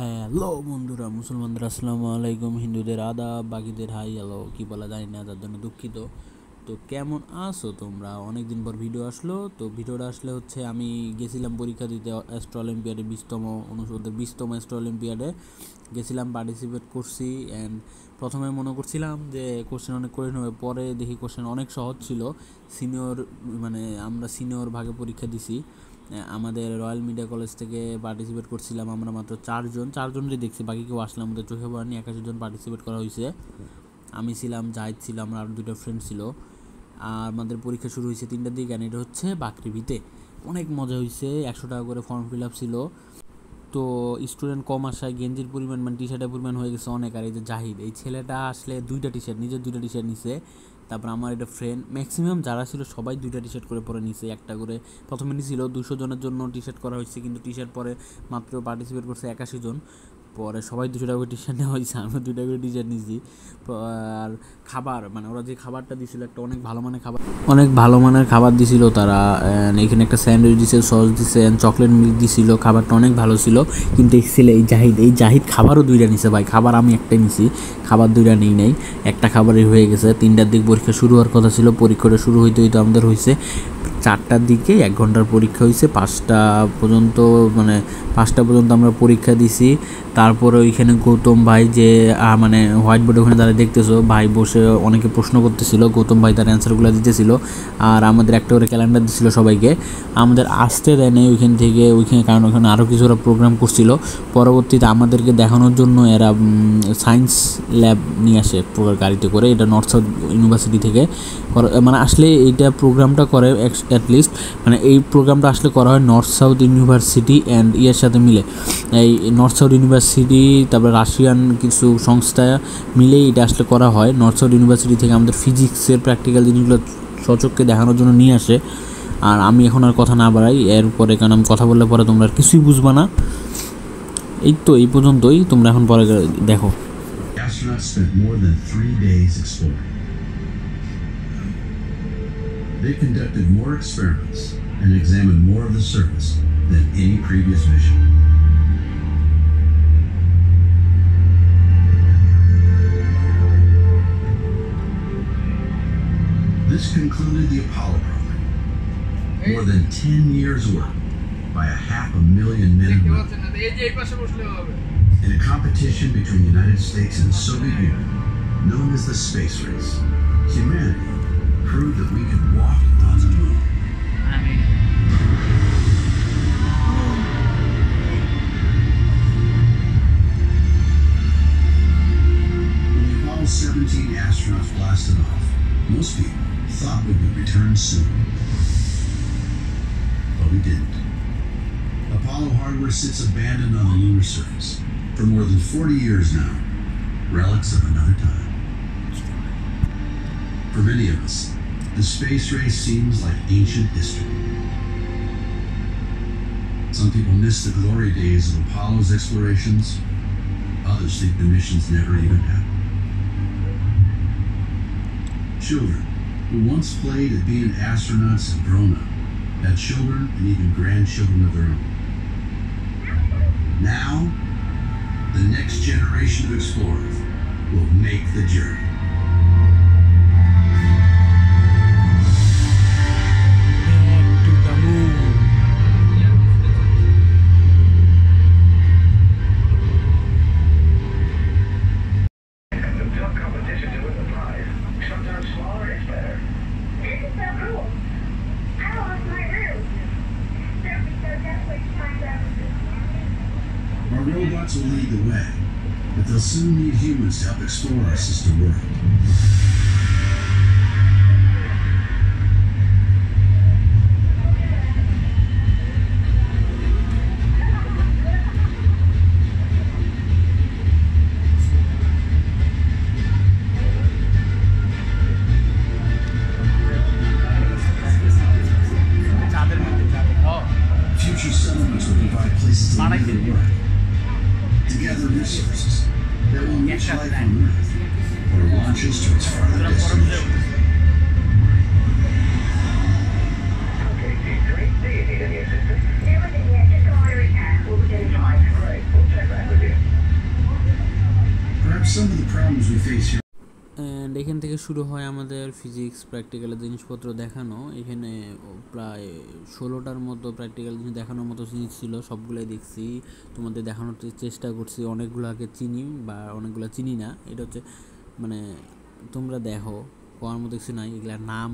Hello বন্ধুরা, মুসলমানদের আসসালামু আলাইকুম, হিন্দুদের আদাব, বাকিদের হাই হ্যালো কী বলা যায় না, তার জন্য দুঃখিত। তো কেমন আছো তোমরা? অনেক দিন পর ভিডিও আসলো। তো ভিডিওটা আসলে হচ্ছে আমি গেছিলাম পরীক্ষা দিতে অ্যাস্ট্রো অলিম্পিয়াডে, 20তম অনুষদের 20তম অ্যাস্ট্রো অলিম্পিয়াডে গেছিলাম, পার্টিসিপেট করছি। অ্যান্ড প্রথমে মনে করছিলাম যে কোশ্চেন অনেক কঠিন হবে, পরে দেখি কোশ্চেন অনেক সহজ ছিল। সিনিয়র আমরা সিনিয়র ভাগে পরীক্ষা দিছি। আমাদের রয়্যাল মিডিয়া কলেজ থেকে পার্টিসিপেট করছিলাম আমরা মাত্র চারজনই দেখছি, বাকি কেউ আসলে আমাদের চোখে পড়েনি। 81 জন পার্টিসিপেট করা হয়েছে। আমি ছিলাম, জাহিদ ছিল, আমরা আর দুটো ফ্রেন্ড ছিল। আর আমাদের পরীক্ষা শুরু হয়েছে 3টার দিকে, আর এটা হচ্ছে বাকৃবিতে। অনেক মজা হয়েছে। 100 টাকা করে ফর্ম ফিল আপ ছিল। তো স্টুডেন্ট কম আসায় গেঞ্জির পরিমাণ টি শার্টের পরিমাণ হয়ে গেছে অনেক। আর এই যে জাহিদ, এই ছেলেটা আসলে নিজের 2টা টি শার্ট নিছে। তারপর আমার এটা ফ্রেন্ড, ম্যাক্সিমাম যারা ছিল সবাই 2টা টি শার্ট করে পরে নিছে, একটা করে। প্রথমে নিয়েছিল 200 জনের জন্য টি শার্ট করা হয়েছে, কিন্তু টি শার্ট পরে মাত্র পার্টিসিপেট করছে 81 জন। পরে সবাই 200 টাকা করে টি শার্ট নেওয়া হয়েছে, আমরা 2টা করে টি শার্ট নিয়েছি। আর খাবার, ওরা যে খাবারটা দিয়েছিল, একটা অনেক ভালো মানের খাবার দিছিল তারা। এখানে একটা স্যান্ডউইচ দিছে, সস দিছে, চকলেট মিল্ক দিছিল। খাবারটা অনেক ভালো ছিল। কিন্তু এই জাহিদ খাবারও 2টা নিছে ভাই। খাবার আমি একটাই নিছি, খাবার 2টা নেই নাই, একটা খাবারই হয়ে গেছে। 3টার দিকে পরীক্ষা শুরু হওয়ার কথা ছিল। পরীক্ষাটা শুরু হইতে আমাদের হয়েছে 4টার দিকে। 1 ঘন্টার পরীক্ষা হয়েছে। 5টা পর্যন্ত আমরা পরীক্ষা দিছি। তারপরে ওইখানে গৌতম ভাই, যে হোয়াইট বোর্ডে ওখানে তারা দেখতেছো, ভাই বসে অনেকে প্রশ্ন করতেছিল, গৌতম ভাই তার অ্যান্সারগুলো দিতেছিল। আর আমাদের একটা করে ক্যালেন্ডার দিছিল সবাইকে। আমাদের আসতে দেয় নাই ওইখানে, কারণ ওখানে আরও কিছু ওরা প্রোগ্রাম করছিল। পরবর্তীতে আমাদেরকে দেখানোর জন্য এরা সায়েন্স ল্যাব নিয়ে আসে গাড়িতে করে, এটা নর্থ সাউথ ইউনিভার্সিটি থেকে। আসলে এইটা প্রোগ্রামটা করে অ্যাটলিস্ট, এই প্রোগ্রামটা আসলে করা হয় নর্থ সাউথ ইউনিভার্সিটি অ্যান্ড ইয়ের সাথে মিলে। এই নর্থ সাউথ ইউনিভার্সিটি, তারপর রাশিয়ান কিছু সংস্থা মিলেই এটা আসলে করা হয়। নর্থ সাউথ ইউনিভার্সিটি থেকে আমাদের ফিজিক্সের প্র্যাকটিক্যাল জিনিসগুলো সচক্ষে দেখানোর জন্য নিয়ে আসে। আর আমি এখন আর কথা না বাড়াই এরপরে, কারণ আমি কথা বললে পরে তোমরা আর কিছুই বুঝবা না। এই তো এই পর্যন্তই, তোমরা এখন পরে দেখো। Astronauts spent more than 3 days exploring. They conducted more experiments and examined more of the surface than any previous mission. This concluded the Apollo program. More than 10 years' work by 500,000 men and women. In a competition between the United States and the Soviet Union, known as the space race, humanity proved that we could walk on the moon. When the Apollo 17 astronauts blasted off, most people thought we would return soon. But we didn't. Apollo hardware sits abandoned on the lunar surface for more than 40 years now, relics of another time. For many of us, the space race seems like ancient history. Some people miss the glory days of Apollo's explorations. Others think the missions never even happened. Children who once played at being astronauts have grown up, had children and even grandchildren of their own. Now, the next generation of explorers will make the journey. Our robots will lead the way, but they'll soon need humans to help explore our sister world. Future settlements will provide places to live and work. Together resources that will enrich life on Earth or launch us to its farther destination. Okay, Team 3, do you need any assistance? Never did yet, just go on a recap. We'll begin 5. All right, we'll check back with you. Some of the problems we face here. And এখান থেকে শুরু হয় আমাদের physics প্র্যাকটিক্যালের জিনিসপত্র দেখানো। এখানে প্রায় 16টার মতো প্র্যাকটিক্যাল জিনিস দেখানোর মতো জিনিস ছিল, সবগুলোই দেখছি, তোমাদের দেখানোর চেষ্টা করছি। অনেকগুলোকে চিনি বা অনেকগুলো চিনি না, এটা হচ্ছে মানে তোমরা দেখো কোয়ার মতো কিছু নাই। এগুলার নাম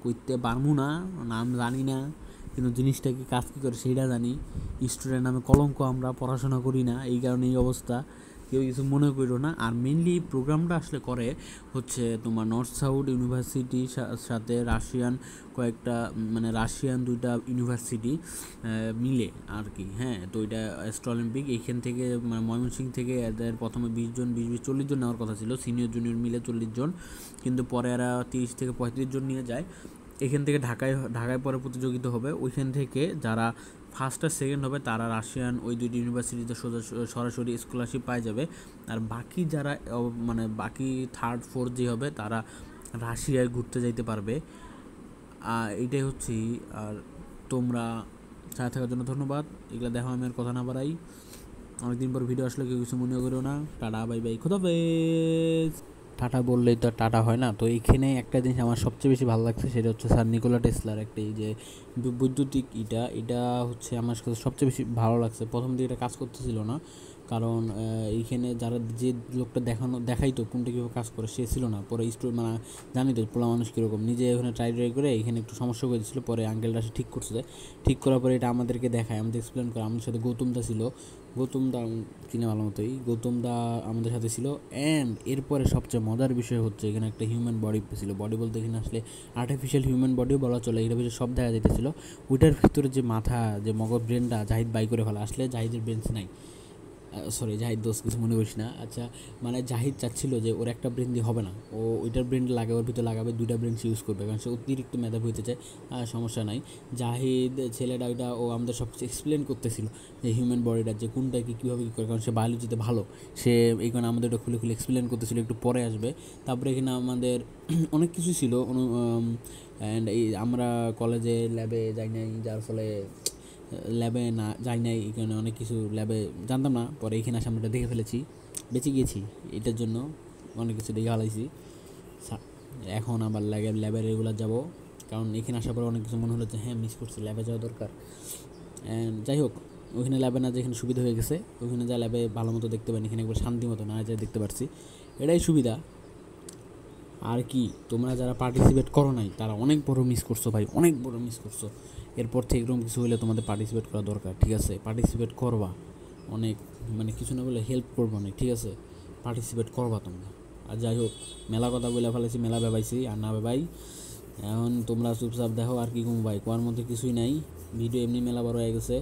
কইতে পারবো না, নাম জানি না, কিন্তু জিনিসটা কি কাজ কী করে সেইটা জানি। স্টুডেন্ট নামে কলঙ্ক, আমরা পড়াশোনা করি না, এই কারণে এই অবস্থা, কেউ কিছু মনে করো না। আর মেনলি এই প্রোগ্রামটা আসলে করে হচ্ছে তোমার নর্থ সাউথ ইউনিভার্সিটির সাথে রাশিয়ান কয়েকটা মানে রাশিয়ান 2টা ইউনিভার্সিটি মিলে আর কি। হ্যাঁ, তো এটা অ্যাস্ট্রোঅলিম্পিক এইখান থেকে মানে ময়মনসিংহ থেকে এদের প্রথমে 20 জন 40 জন নেওয়ার কথা ছিল, সিনিয়র জুনিয়র মিলে 40 জন, কিন্তু পরে এরা 30 থেকে 35 জন নিয়ে যায়। এখান থেকে ঢাকায় পরে প্রতিযোগিতা হবে, ওইখান থেকে যারা ফার্স্ট আর সেকেন্ড হবে তারা রাশিয়ান ওই 2টি ইউনিভার্সিটিতে সরাসরি স্কলারশিপ পাই যাবে। আর বাকি যারা মানে বাকি থার্ড ফোর্থ যে হবে তারা রাশিয়ায় ঘুরতে যাইতে পারবে। এইটাই হচ্ছে। আর তোমরা সাথে থাকার জন্য ধন্যবাদ। এগুলো দেখো, আমি আর কথা না বাড়াই, অনেকদিন পর ভিডিও আসলে কেউ কিছু মনে করো না। টাটা বাই বাই, খোদাফেজ। টাটা বললেই তো টাটা হয় না। তো এইখানে একটা জিনিস আমার সবচেয়ে বেশি ভালো লাগছে, সেটা হচ্ছে স্যার নিকোলা টেসলার একটা এই যে বৈদ্যুতিক এটা হচ্ছে আমার কাছে সবচেয়ে বেশি ভালো লাগছে। প্রথম দিকে এটা কাজ করতেছিল না, কারণ এইখানে যারা যে লোকটা দেখাইতো কোনটা কীভাবে কাজ করে সে ছিল না। পরে মানে জানি তো পোলা মানুষ কীরকম, নিজে ওখানে ট্রাই করে এখানে একটু সমস্যা করে দিয়েছিলো। পরে আঙ্কেলটা সে ঠিক করছে, ঠিক করার পরে এটা আমাদেরকে দেখায়, আমাদের এক্সপ্লেন করে। আমাদের সাথে গৌতমদা ছিল, গৌতমদা চিনে ভালো মতোই, গৌতমদা আমাদের সাথে ছিল। অ্যান্ড এরপরে সবচেয়ে মজার বিষয় হচ্ছে এখানে একটা হিউম্যান বডি ছিল। বডি বলতে এখানে আসলে আর্টিফিশিয়াল হিউম্যান বডিও বলা চলে, এটার ভিতরে সব দেখা যেতেছিল। ওইটার ভিতরে যে মাথা, যে মগজ, ব্রেনটা জাহিদ বাই করে ফেলা, আসলে জাহিদের ব্রেনস নাই, সরি জাহিদ দোষ কিছু মনে করিস না। আচ্ছা, মানে জাহিদ চাচ্ছিল যে ওর একটা ব্রেন দিয়ে হবে না, ও ওইটার ব্রেন লাগাবে, ওর ভিতরে লাগাবে, 2টা ব্রেন ইউজ করবে, কারণ সে অতিরিক্ত মেধাবী হইতে চায়। সমস্যা নাই, জাহিদ ছেলেটা ওইটা ও আমাদের সব কিছু এক্সপ্লেন করতেছিল যে হিউম্যান বডিটা যে কোনটা কি কীভাবে কী করে, কারণ সে বায়োলজিতে ভালো, সে এইখানে আমাদের ওটা খুলে খুলে এক্সপ্লেন করতেছিল, একটু পরে আসবে। তারপরে এখানে আমাদের অনেক কিছু ছিল। অ্যান্ড এই আমরা কলেজে ল্যাবে যাই নাই, যার ফলে ল্যাবে না যাই নাই, এখানে অনেক কিছু ল্যাবে জানতাম না, পরে এখানে আসে আমরা এটা দেখে ফেলেছি, বেঁচে গিয়েছি এটার জন্য, অনেক কিছু দেখে হালাইছি। এখন আবার ল্যাবে রেগুলার যাব, কারণ এখানে আসার পরে অনেক কিছু মনে হলো যে হ্যাঁ মিস করছি, ল্যাবে যাওয়া দরকার। অ্যান্ড যাই হোক, ওইখানে ল্যাবে না যেখানে সুবিধা হয়ে গেছে, ওইখানে যা ল্যাবে ভালো মতো দেখতে পারি, এখানে একবার শান্তি মতো না যা দেখতে পারছি, এটাই সুবিধা। আর কি, তোমরা যারা পার্টিসিপেট করো নাই তারা অনেক বড় মিস করছো ভাই, অনেক বড় মিস করছো। এরপর থেকে এরকম কিছু হলে তোমাদের পার্টিসিপেট করা দরকার, ঠিক আছে? পার্টিসিপেট করবা, অনেক মানে কিছু না বলে হেল্প করবো অনেক, ঠিক আছে? পার্টিসিপেট করবা তোমরা। আর যাই হোক, মেলা কথা বলে ফেলেছি, মেলা ভেবাইছি, আর না ভেবাই। এখন তোমরা চুপচাপ দেখো, আর কি কম ভাই, কোয়ার মধ্যে কিছুই নাই। ভিডিও এমনি মেলা বড় হয়ে গেছে,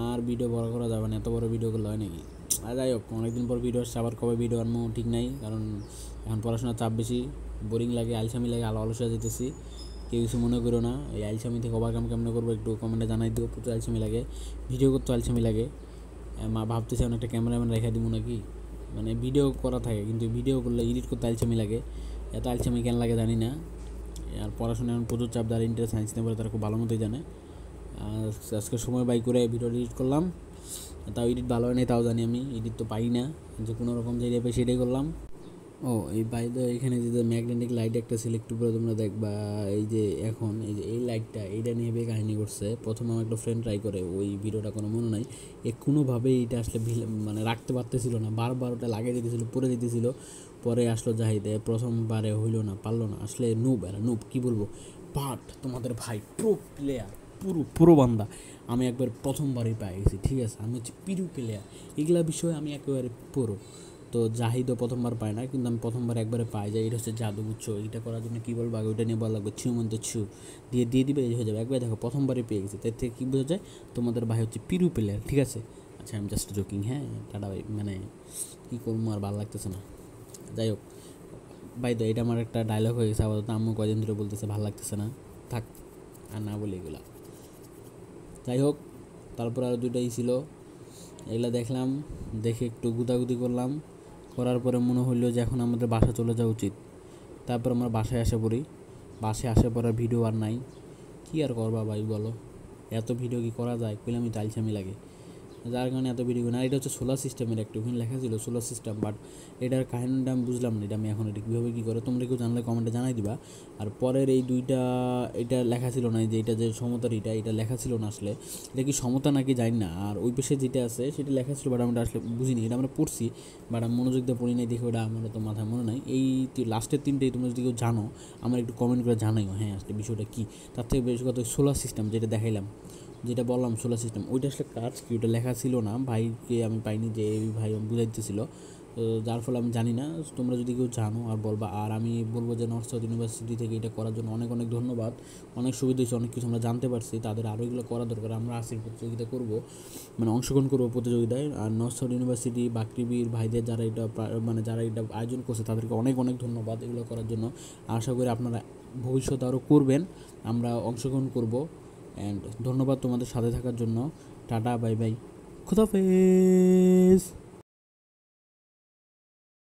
আর ভিডিও বড় করা যাবে না, এত বড় ভিডিও করলে হয় নাকি? আর যাই হোক, অনেকদিন পর ভিডিও আসছে, আবার কবে ভিডিও আনবো ঠিক নাই, কারণ এখন পড়াশোনার চাপ বেশি, বোরিং লাগে, আলসামি লাগে, অলসিয়া যেতেছি। কেউ কিছু মনে করো না, এই আলসামি থেকে ওভারকাম কেমন করবো একটু কমেন্টে জানাই দিও। প্রচুর আলসামি লাগে, ভিডিও করতে আলসামি লাগে। ভাবতেছি অনেকটা ক্যামেরাম্যান রেখে দিব নাকি, মানে ভিডিও করা থাকে কিন্তু ভিডিও করলে এডিট করতে আলসামি লাগে। এত আলসামি কেন লাগে জানি না। আর পড়াশোনা এখন প্রচুর চাপ, যারা ইন্টারেস্ট সায়েন্স নিয়ে পড়ে তারা খুব ভালো মতোই জানে। আজকে সময় বাই করে ভিডিও এডিট করলাম, তাও এডিট ভালো হয় নাই, তাও জানি আমি, এডিট তো পাই না, যে কোনো রকম যেটাই পাই সেটাই করলাম। ও এই বাইরে এখানে যে ম্যাগনেটিক লাইট একটা সিলেক্ট করে তোমরা দেখবা, এই যে এখন এই যে এই লাইটটা, এইটা নিয়ে কাহিনী করছে। প্রথমে আমার একটা ফ্রেন্ড ট্রাই করে, ওই ভিডিওটা কোনো মনে নাই, কোনোভাবেই এটা আসলে মানে রাখতে পারতেছিল না, বারবার ওটা লাগিয়ে দিতেছিল, পরে দিতেছিল। পরে আসলো জাহিদে, প্রথমবারে হইলো না, পারলো না, আসলে নুব কী বলবো, বাট তোমাদের ভাই প্রো প্লেয়ার, পুরো বান্দা। আমি একবার প্রথমবারই পেয়ে গেছি, ঠিক আছে? আমি হচ্ছে পিরু প্লেয়ার, এগুলা বিষয়ে আমি একেবারে পুরো। তো জাহিদও প্রথমবার পায় না, কিন্তু আমি প্রথমবার একবারে পাই যাই। এটা হচ্ছে জাদু, বুঝছো? এটা করার জন্য কী বলবো, আগে ওইটা নিয়ে বলা লাগবে, ছু দিয়ে দিবে, এই হয়ে যাবে, একবার দেখো প্রথমবারই পেয়ে গেছে। তার থেকে কী বোঝা যায় তোমাদের ভাই হচ্ছে পিরু প্লেয়ার, ঠিক আছে? আচ্ছা, আমি জাস্ট জোকিং, হ্যাঁ টাটা ভাই, মানে কী করবো আর ভালো লাগতেছে না। যাই হোক ভাই, তো এটা আমার একটা ডায়লগ হয়ে গেছে আপাতত, আম্মু কয়দিন ধরে বলতেছে ভালো লাগতেছে না, থাক আর না বলি এগুলা। যাই হোক, তারপর আরও 2টাই ছিল, এগুলো দেখলাম, দেখে একটু গুতাগুতি করলাম, করার পরে মনে হইলো যে এখন আমাদের বাসা চলে যাওয়া উচিত। তারপর আমরা বাসায় আসে পড়ি, বাসায় আসে পরে ভিডিও আর নাই, কী আর করবা ভাই বলো, এত ভিডিও কি করা যায়? কইলে আমি আলসামি লাগে। যার কারণে এত ভিডিও না। এটা হচ্ছে সোলার সিস্টেমের একটা, ওখানে লেখা ছিল সোলার সিস্টেম, বাট এটার কাহিনীটা আমি বুঝলাম না, এটা আমি এখন এটা কীভাবে কী করে, তোমরা কেউ জানলে কমেন্টে জানাই দিবা। আর পরের এই দুইটা এটা লেখা ছিল না, যে এটা যে সমতার এটা লেখা ছিল না আসলে, এটা কি সমতা নাকি জানি না। আর ওই পাশে যেটা আছে সেটা লেখা ছিল, বাট আমরা আসলে বুঝিনি, এটা আমরা পড়ছি বাট আমি মনোযোগ দিয়ে পড়ি নাই দেখে ওটা আমার তো মাথায় মনে নাই। এই লাস্টের তিনটেই তোমরা যদি কেউ জানো আমার একটু কমেন্ট করে জানাইও, হ্যাঁ আসলে বিষয়টা কী। তার থেকে বেশি কথা সোলার সিস্টেম যেটা দেখাইলাম, যেটা বললাম সোলার সিস্টেম, ওইটা আসলে কাজ কি ওটা লেখা ছিল না, ভাইকে আমি পাইনি যে এই ভাই বুঝাইতেছিল, তো যার ফলে আমি জানি না। তোমরা যদি কেউ জানো আর বলবা। আর আমি বলবো যে নর্থ সাউথ ইউনিভার্সিটি থেকে এটা করার জন্য অনেক অনেক ধন্যবাদ, অনেক সুবিধা হয়েছে, অনেক কিছু আমরা জানতে পারছি, তাদের আরও এগুলো করা দরকার। আমরা আসি প্রতিযোগিতা করবো, মানে অংশগ্রহণ করবো প্রতিযোগিতায়। আর নর্থ সাউথ ইউনিভার্সিটি বাকৃবির ভাইদের যারা এটা মানে যারা এটা আয়োজন করছে তাদেরকে অনেক অনেক ধন্যবাদ এগুলো করার জন্য। আশা করি আপনারা ভবিষ্যতে আরও করবেন, আমরা অংশগ্রহণ করব। অ্যান্ড ধন্যবাদ তোমাদের সাথে থাকার জন্য। Tata, bye bye, খুদাফেজ।